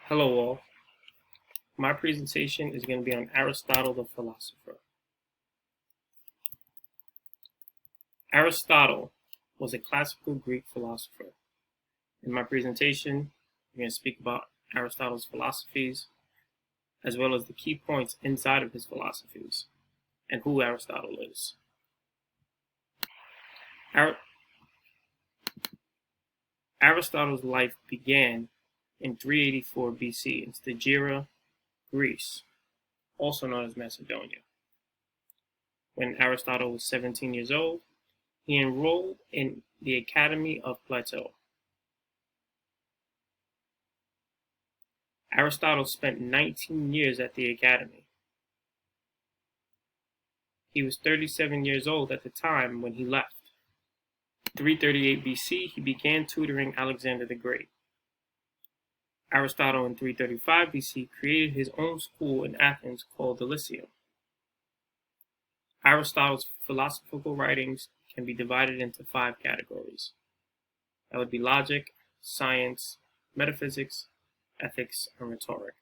Hello all. My presentation is going to be on Aristotle the philosopher. Aristotle was a classical Greek philosopher. In my presentation, I'm going to speak about Aristotle's philosophies, as well as the key points inside of his philosophies, and who Aristotle is. Aristotle's life began in 384 BC in Stagira, Greece, also known as Macedonia. When Aristotle was 17 years old, he enrolled in the Academy of Plato. Aristotle spent 19 years at the Academy. He was 37 years old at the time when he left. 338 BC, he began tutoring Alexander the Great. Aristotle in 335 BC created his own school in Athens called the Lyceum. Aristotle's philosophical writings can be divided into 5 categories. That would be logic, science, metaphysics, ethics, and rhetoric.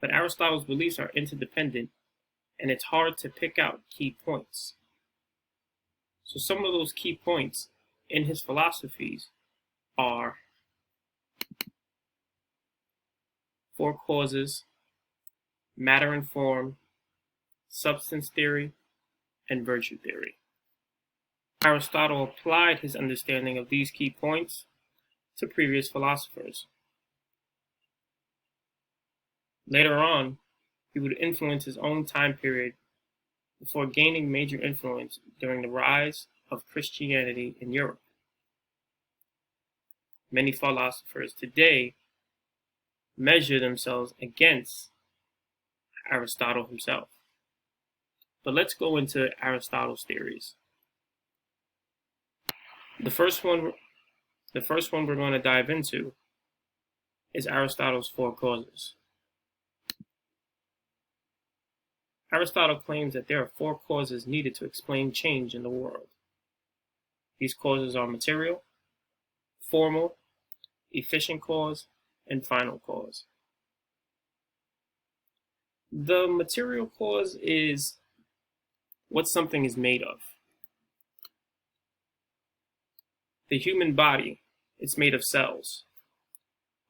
But Aristotle's beliefs are interdependent, and it's hard to pick out key points. So some of those key points in his philosophies are 4 causes, matter and form, substance theory, and virtue theory. Aristotle applied his understanding of these key points to previous philosophers. Later on, he would influence his own time period before gaining major influence during the rise of Christianity in Europe. Many philosophers today measure themselves against Aristotle himself. But let's go into Aristotle's theories. The first one we're going to dive into is Aristotle's 4 causes. Aristotle claims that there are 4 causes needed to explain change in the world. These causes are material, formal, efficient cause, and final cause. The material cause is what something is made of. The human body is made of cells.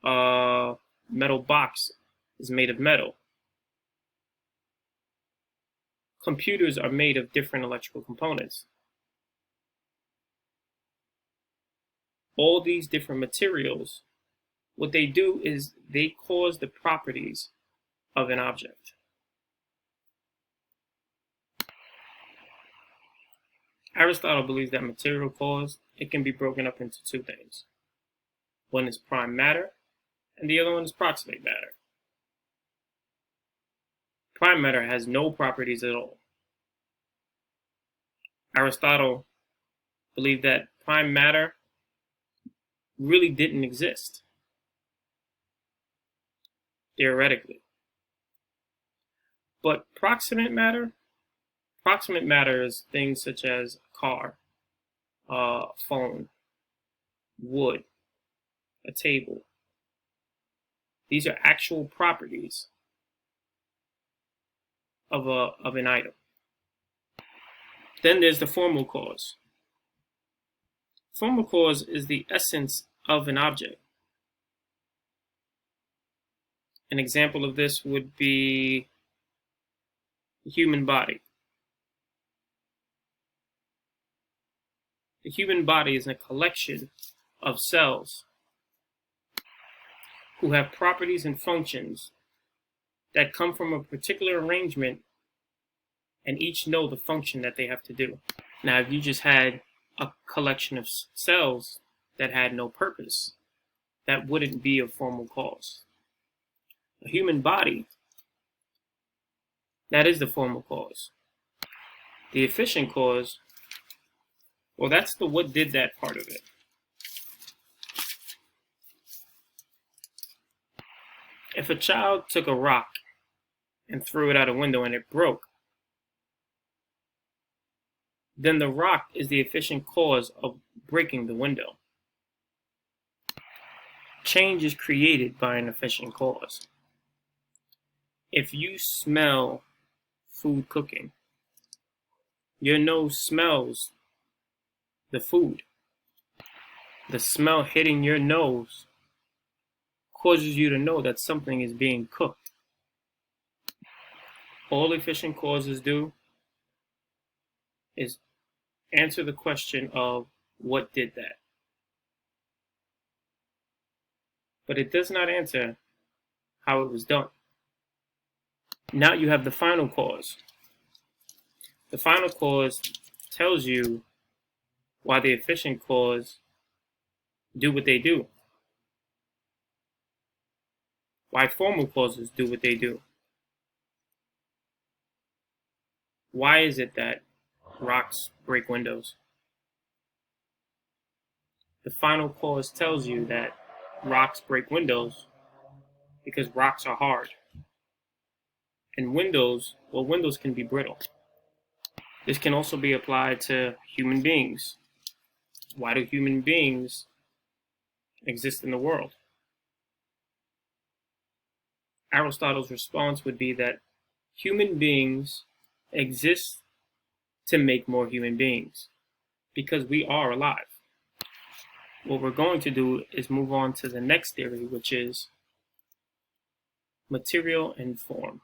A metal box is made of metal. Computers are made of different electrical components. All these different materials, what they do is they cause the properties of an object. Aristotle believes that material cause, it can be broken up into 2 things. One is prime matter, and the other one is proximate matter. Prime matter has no properties at all. Aristotle believed that prime matter really didn't exist, theoretically. But proximate matter is things such as a car, a phone, wood, a table. These are actual properties of an item. Then there's the formal cause. Formal cause is the essence of an object. An example of this would be the human body. The human body is a collection of cells who have properties and functions that come from a particular arrangement and each know the function that they have to do. Now, if you just had a collection of cells that had no purpose, that wouldn't be a formal cause. A human body, that is the formal cause. The efficient cause, well, that's the what did that part of it. If a child took a rock and threw it out a window and it broke, then the rock is the efficient cause of breaking the window. Change is created by an efficient cause. If you smell food cooking, your nose smells the food. The smell hitting your nose causes you to know that something is being cooked. All efficient causes do is answer the question of what did that. But it does not answer how it was done. Now you have the final cause. The final cause tells you why the efficient cause do what they do. Why formal causes do what they do. Why is it that rocks break windows? The final cause tells you that rocks break windows because rocks are hard. And windows can be brittle. This can also be applied to human beings. Why do human beings exist in the world? Aristotle's response would be that human beings exist to make more human beings because we are alive. What we're going to do is move on to the next theory, which is material and form.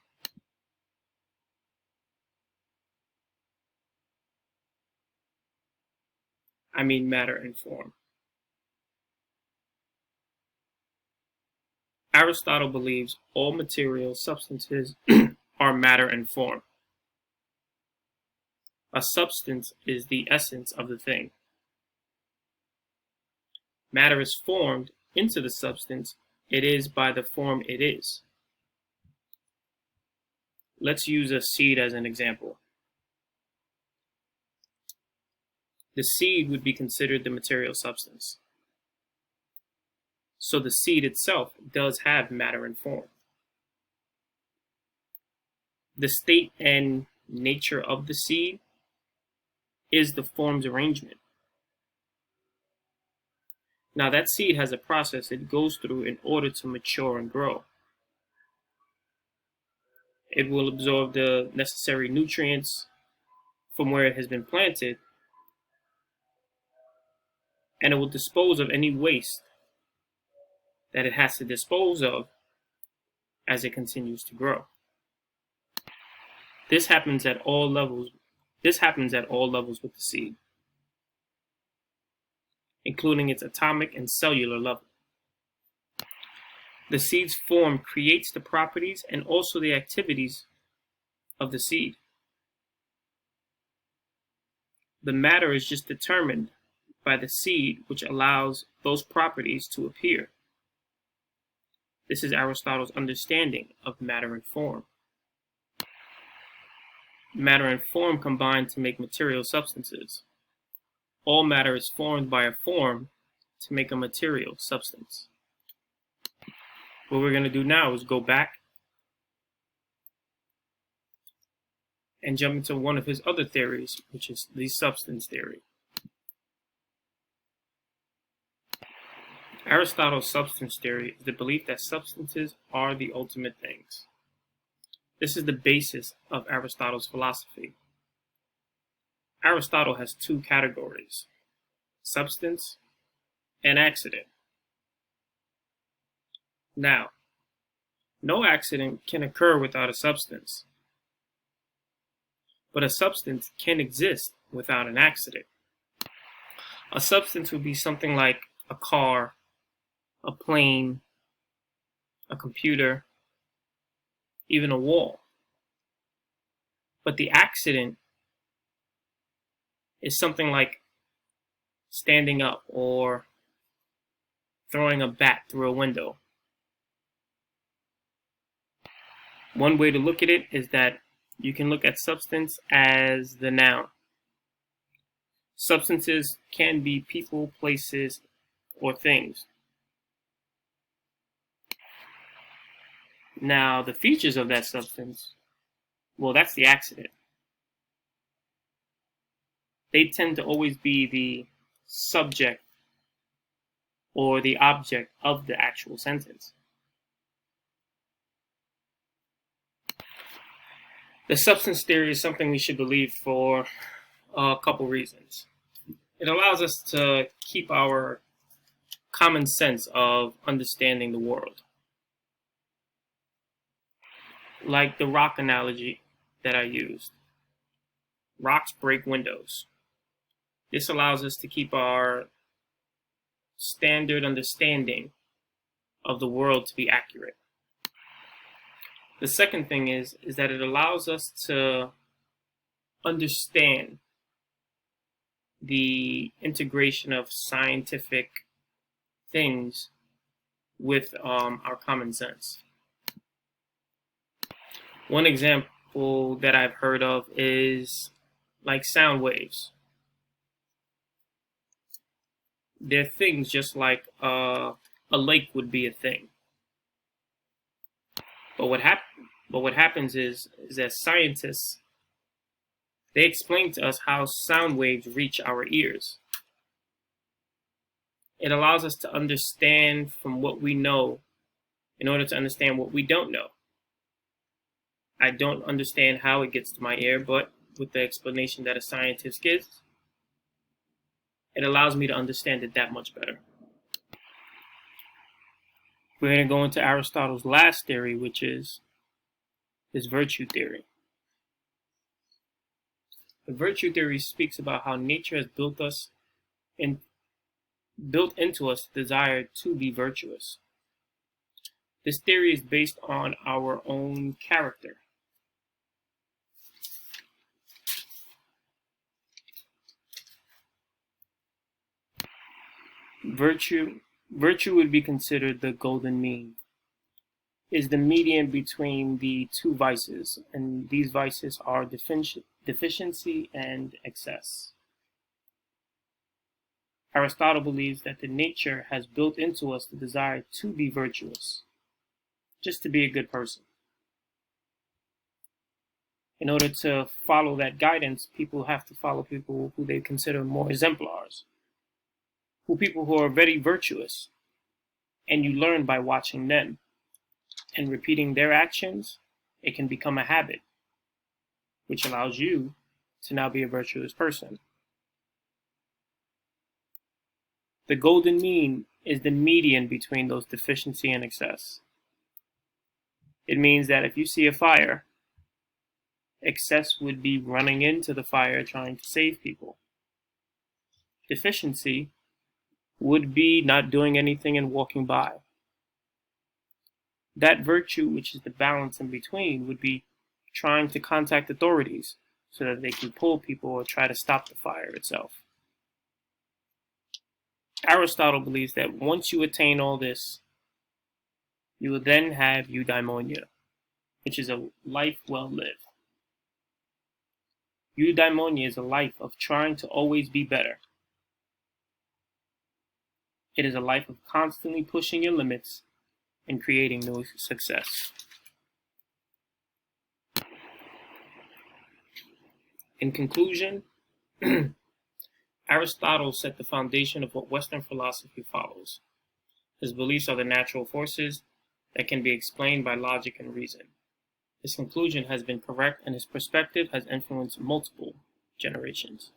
I mean matter and form. Aristotle believes all material substances are matter and form. A substance is the essence of the thing. Matter is formed into the substance it is by the form it is. Let's use a seed as an example. The seed would be considered the material substance. So the seed itself does have matter and form. The state and nature of the seed is the form's arrangement. Now that seed has a process it goes through in order to mature and grow. It will absorb the necessary nutrients from where it has been planted, and it will dispose of any waste that it has to dispose of as it continues to grow. This happens at all levels. This happens at all levels with the seed, including its atomic and cellular level. The seed's form creates the properties and also the activities of the seed. The matter is just determined by the seed, which allows those properties to appear. This is Aristotle's understanding of matter and form. Matter and form combine to make material substances. All matter is formed by a form to make a material substance. What we're going to do now is go back and jump into one of his other theories, which is the substance theory. Aristotle's substance theory is the belief that substances are the ultimate things. This is the basis of Aristotle's philosophy. Aristotle has two categories: substance and accident. Now, no accident can occur without a substance, but a substance can exist without an accident. A substance would be something like a car, a plane, a computer, even a wall. But the accident is something like standing up or throwing a bat through a window. One way to look at it is that you can look at substance as the noun. Substances can be people, places, or things. Now, the features of that substance, well, that's the accident. They tend to always be the subject or the object of the actual sentence. The substance theory is something we should believe for a couple reasons. It allows us to keep our common sense of understanding the world. Like the rock analogy that I used. Rocks break windows. This allows us to keep our standard understanding of the world to be accurate. The second thing is that it allows us to understand the integration of scientific things with our common sense. One example that I've heard of is like sound waves. They're things just like a lake would be a thing. But what happens is that scientists, they explain to us how sound waves reach our ears. It allows us to understand from what we know in order to understand what we don't know. I don't understand how it gets to my ear, but with the explanation that a scientist gives, it allows me to understand it that much better. We're going to go into Aristotle's last theory, which is his virtue theory. The virtue theory speaks about how nature has built into us the desire to be virtuous. This theory is based on our own character. Virtue would be considered the golden mean. Is the median between the two vices, and these vices are deficiency and excess. Aristotle believes that the nature has built into us the desire to be virtuous, just to be a good person. In order to follow that guidance, people have to follow people who they consider more exemplars, people who are very virtuous, and you learn by watching them and repeating their actions. It can become a habit, which allows you to now be a virtuous person. The golden mean is the median between those deficiency and excess. It means that if you see a fire, excess would be running into the fire trying to save people. Deficiency would be not doing anything and walking by. That virtue, which is the balance in between, would be trying to contact authorities so that they can pull people or try to stop the fire itself. Aristotle believes that once you attain all this, you will then have eudaimonia, which is a life well lived. Eudaimonia is a life of trying to always be better. It is a life of constantly pushing your limits and creating new success. In conclusion, Aristotle set the foundation of what Western philosophy follows. His beliefs are the natural forces that can be explained by logic and reason. His conclusion has been correct, and his perspective has influenced multiple generations.